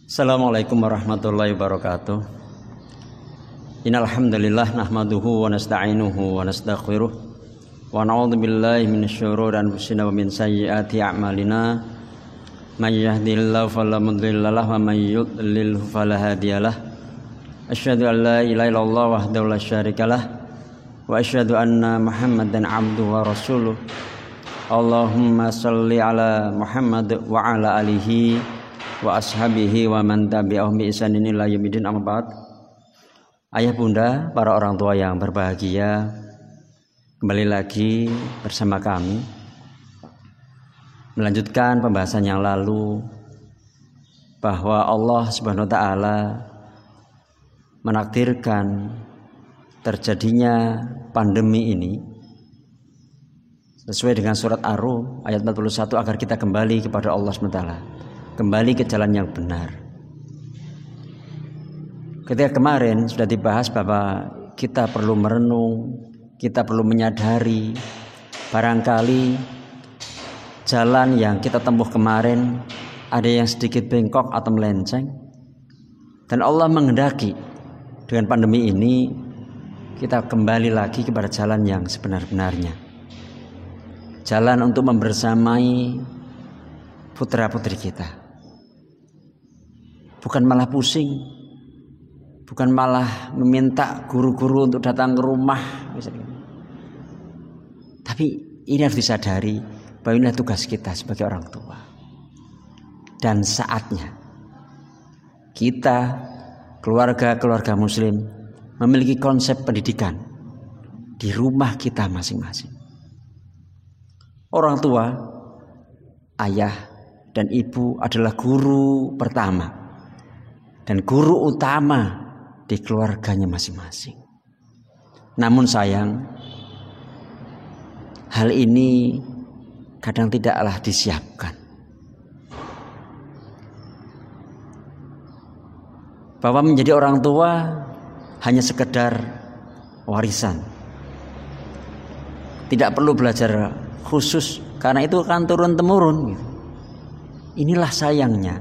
Assalamualaikum warahmatullahi wabarakatuh. Innal hamdalillah nahmaduhu wa nasta'inuhu wa nastaghfiruh wa na'udzu billahi minasyururi anfusina wa min sayyiati a'malina. May yahdihillahu fala mudilla lahu wa may yudlil fala hadiyalah. Asyhadu an la ilaha illallah wahdahu la syarikalah wa asyhadu anna Muhammadan 'abduhu wa rasuluh. Allahumma shalli ala Muhammad wa ala alihi wa ashabihi wa man tabi'ahum bi ihsanin ila yaumil amma ba'd. Ayah bunda, para orang tua yang berbahagia, kembali lagi bersama kami melanjutkan pembahasan yang lalu bahwa Allah Subhanahu wa taala menakdirkan terjadinya pandemi ini sesuai dengan surat Ar-Rum ayat 41 agar kita kembali kepada Allah Subhanahu wa taala, kembali ke jalan yang benar. Ketika kemarin sudah dibahas bahwa kita perlu merenung, kita perlu menyadari barangkali jalan yang kita tempuh kemarin ada yang sedikit bengkok atau melenceng, dan Allah menghendaki dengan pandemi ini kita kembali lagi kepada jalan yang sebenar-benarnya, jalan untuk membersamai putra-putri kita, bukan malah pusing, bukan malah meminta guru-guru untuk datang ke rumah misalnya. Tapi ini harus disadari bahwa inilah tugas kita sebagai orang tua, dan saatnya kita keluarga-keluarga muslim memiliki konsep pendidikan di rumah kita masing-masing. Orang tua, ayah dan ibu adalah guru pertama dan guru utama di keluarganya masing-masing. Namun sayang, hal ini kadang tidaklah disiapkan. Bahwa menjadi orang tua hanya sekedar warisan, tidak perlu belajar khusus karena itu akan turun-temurun. Inilah sayangnya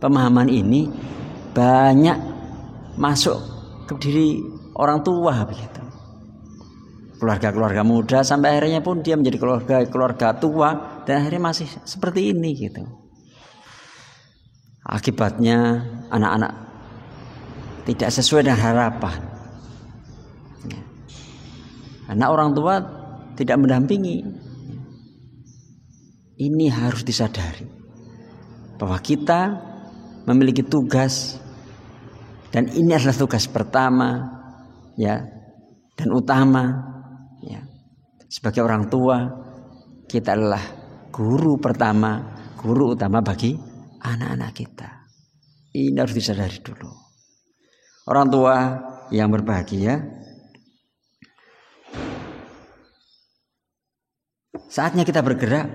pemahaman ini banyak masuk ke diri orang tua begitu. Keluarga-keluarga muda sampai akhirnya pun dia menjadi keluarga tua dan akhirnya masih seperti ini gitu. Akibatnya anak-anak tidak sesuai dengan harapan. Karena orang tua tidak mendampingi. Ini harus disadari bahwa kita memiliki tugas, dan ini adalah tugas pertama ya dan utama ya. Sebagai orang tua, kita adalah guru pertama, guru utama bagi anak-anak kita. Ini harus disadari dulu. Orang tua yang berbahagia, saatnya kita bergerak,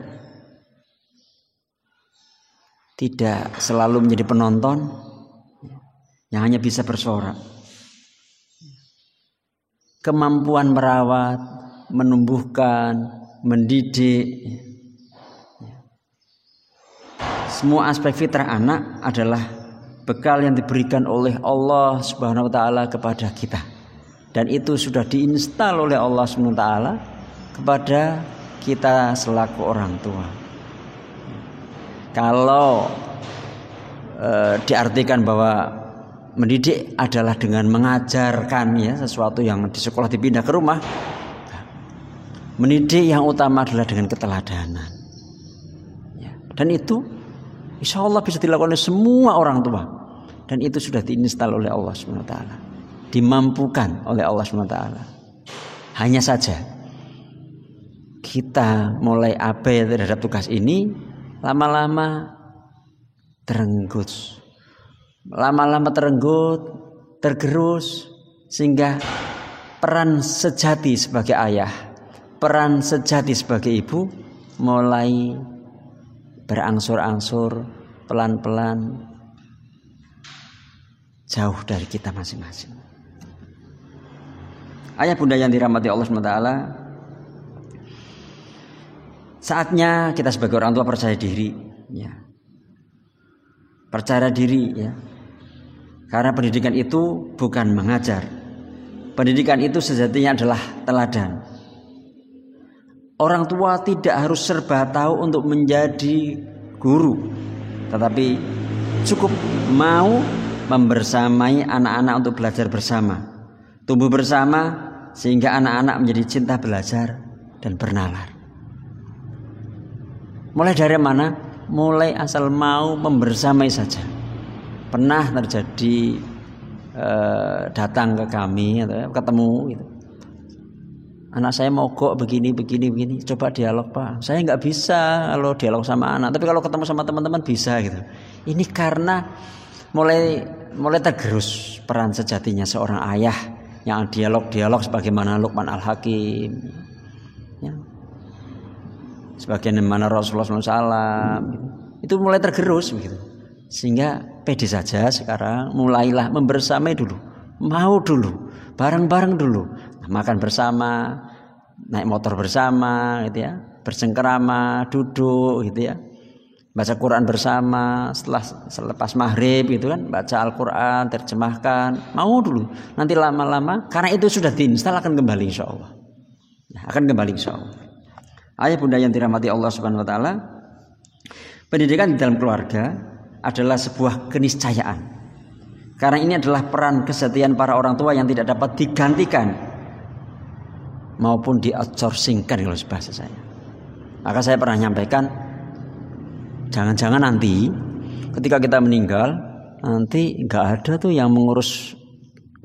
tidak selalu menjadi penonton yang hanya bisa bersorak. Kemampuan merawat, menumbuhkan, mendidik, semua aspek fitrah anak adalah bekal yang diberikan oleh Allah Subhanahu wa taala kepada kita, dan itu sudah diinstal oleh Allah Subhanahu wa taala kepada kita selaku orang tua. Kalau diartikan bahwa mendidik adalah dengan mengajarkan ya sesuatu yang di sekolah dipindah ke rumah, mendidik yang utama adalah dengan keteladanan ya. Dan itu insya Allah bisa dilakukan oleh semua orang tua, dan itu sudah diinstal oleh Allah SWT, dimampukan oleh Allah SWT. Hanya saja kita mulai abai terhadap tugas ini, lama-lama terenggut, tergerus, sehingga peran sejati sebagai ayah, peran sejati sebagai ibu mulai berangsur-angsur, pelan-pelan jauh dari kita masing-masing. Ayah bunda yang dirahmati Allah SWT, saatnya kita sebagai orang tua percaya diri ya, percaya diri ya. Karena pendidikan itu bukan mengajar. Pendidikan itu sejatinya adalah teladan. Orang tua tidak harus serba tahu untuk menjadi guru, tetapi cukup mau membersamai anak-anak untuk belajar bersama, tumbuh bersama sehingga anak-anak menjadi cinta belajar dan bernalar. Mulai dari mana? Mulai asal mau membersamai saja. Pernah terjadi datang ke kami atau ketemu gitu. Anak saya mogok begini. Coba dialog Pak. Saya nggak bisa kalau dialog sama anak. Tapi kalau ketemu sama teman-teman bisa gitu. Ini karena mulai tergerus peran sejatinya seorang ayah yang dialog sebagaimana Luqman Al-Hakim. Ya. Sebagaimana Rasulullah SAW. Gitu. Itu mulai tergerus begitu. Sehingga pede saja sekarang mulailah membersamai dulu, mau dulu, bareng-bareng dulu, makan bersama, naik motor bersama, gitu ya, bersengkerama, duduk, gitu ya, baca Quran bersama, selepas maghrib, gitu kan, baca Al-Quran, terjemahkan, mau dulu, nanti lama-lama, karena itu sudah diinstal akan kembali insya Allah, ya, akan kembali insya Allah. Ayah bunda yang dirahmati Allah Subhanahu Wa Taala, pendidikan di dalam keluarga adalah sebuah keniscayaan. Karena ini adalah peran kesetiaan para orang tua yang tidak dapat digantikan maupun di-outsourcingkan kalau bahasa saya. Maka saya pernah nyampaikan, jangan-jangan nanti ketika kita meninggal, nanti nggak ada tuh yang mengurus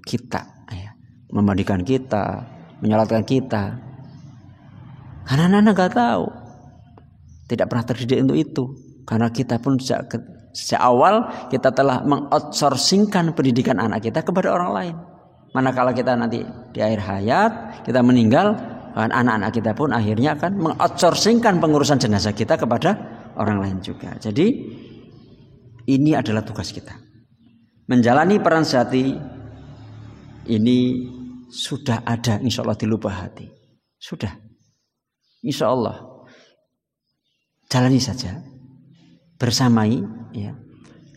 kita, ya, memandikan kita, menyolatkan kita. Karena anak-anak nggak tahu, tidak pernah terdidik untuk itu. Karena kita pun sejak awal kita telah mengoutsourcingkan pendidikan anak kita kepada orang lain. Manakala kita nanti di akhir hayat, kita meninggal, kan anak-anak kita pun akhirnya akan mengoutsourcingkan pengurusan jenazah kita kepada orang lain juga. Jadi ini adalah tugas kita. Menjalani peran sejati ini sudah ada insya Allah di lubuk hati. Sudah. Insya Allah. Jalani saja. Bersamai ya,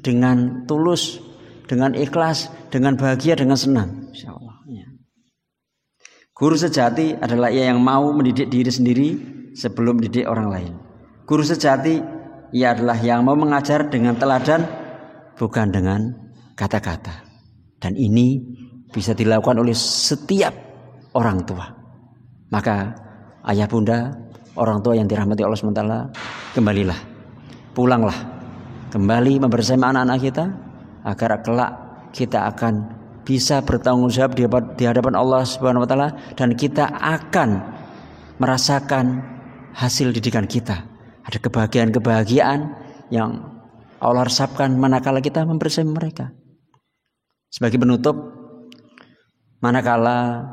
dengan tulus, dengan ikhlas, dengan bahagia, dengan senang, insyaallah. Ya. Guru sejati adalah ia yang mau mendidik diri sendiri sebelum mendidik orang lain. Guru sejati ia adalah yang mau mengajar dengan teladan, bukan dengan kata-kata. Dan ini bisa dilakukan oleh setiap orang tua. Maka ayah bunda, orang tua yang dirahmati Allah SWT, kembalilah. Pulanglah kembali membersamai anak-anak kita agar kelak kita akan bisa bertanggung jawab di hadapan Allah Subhanahu Wa Taala dan kita akan merasakan hasil didikan kita. Ada kebahagiaan yang Allah resapkan manakala kita membersamai mereka. Sebagai penutup, manakala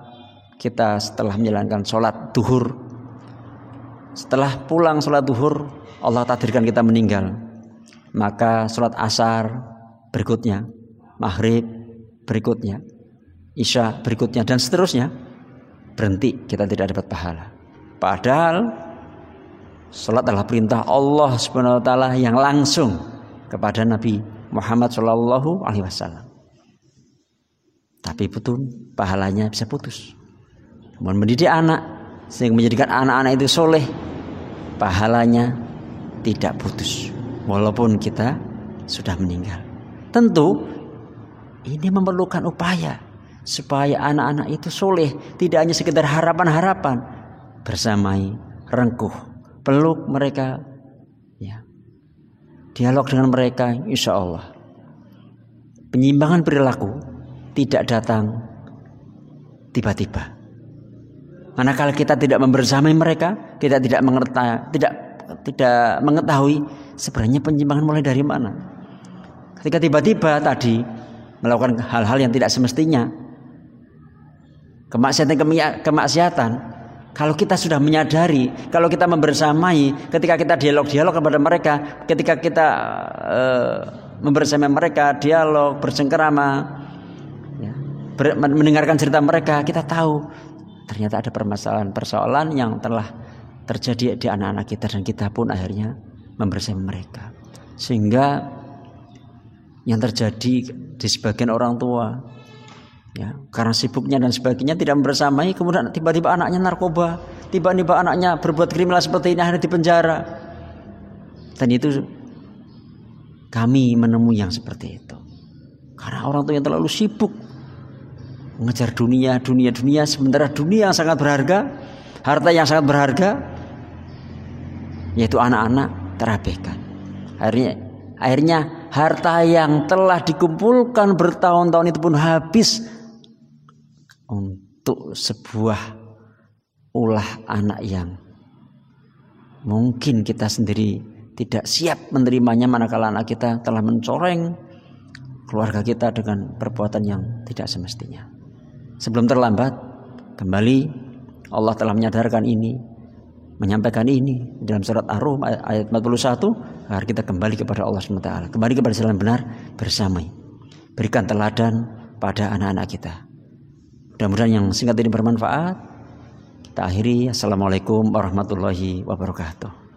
kita setelah menjalankan sholat duhur, setelah pulang sholat duhur, Allah takdirkan kita meninggal, maka sholat asar berikutnya, maghrib berikutnya, isya berikutnya, dan seterusnya berhenti, kita tidak dapat pahala. Padahal sholat adalah perintah Allah Subhanahu Wa Taala yang langsung kepada Nabi Muhammad Shallallahu Alaihi Wasallam. Tapi betul pahalanya bisa putus. Namun mendidik anak sehingga menjadikan anak-anak itu soleh, pahalanya tidak putus walaupun kita sudah meninggal. Tentu ini memerlukan upaya supaya anak-anak itu soleh, tidak hanya sekedar harapan-harapan. Bersamai, rengkuh, peluk mereka, ya, dialog dengan mereka, insya Allah penyimbangan perilaku tidak datang tiba-tiba. Manakala kita tidak membersamai mereka, kita tidak mengetahui sebenarnya penyimpangan mulai dari mana. Ketika tiba-tiba tadi melakukan hal-hal yang tidak semestinya, kemaksiatan, kalau kita sudah menyadari, kalau kita membersamai, ketika kita dialog kepada mereka, ketika kita membersamai mereka, dialog, bersengkerama, ya, mendengarkan cerita mereka, kita tahu ternyata ada persoalan yang telah terjadi di anak-anak kita dan kita pun akhirnya membersamai mereka. Sehingga yang terjadi di sebagian orang tua. Ya, karena sibuknya dan sebagainya tidak membersamai, kemudian tiba-tiba anaknya narkoba, tiba-tiba anaknya berbuat kriminal seperti ini, akhirnya dipenjara. Dan itu kami menemui yang seperti itu. Karena orang tua yang terlalu sibuk mengejar dunia, sementara dunia yang sangat berharga, harta yang sangat berharga, yaitu anak-anak terabaikan. Akhirnya harta yang telah dikumpulkan bertahun-tahun itu pun habis untuk sebuah ulah anak yang mungkin kita sendiri tidak siap menerimanya, manakala anak kita telah mencoreng keluarga kita dengan perbuatan yang tidak semestinya. Sebelum terlambat, kembali Allah telah menyadarkan ini, menyampaikan ini dalam surat Ar-Rum ayat 41, agar kita kembali kepada Allah SWT, kembali kepada jalan benar bersama, berikan teladan pada anak-anak kita. Mudah-mudahan yang singkat ini bermanfaat. Kita akhiri. Assalamualaikum warahmatullahi wabarakatuh.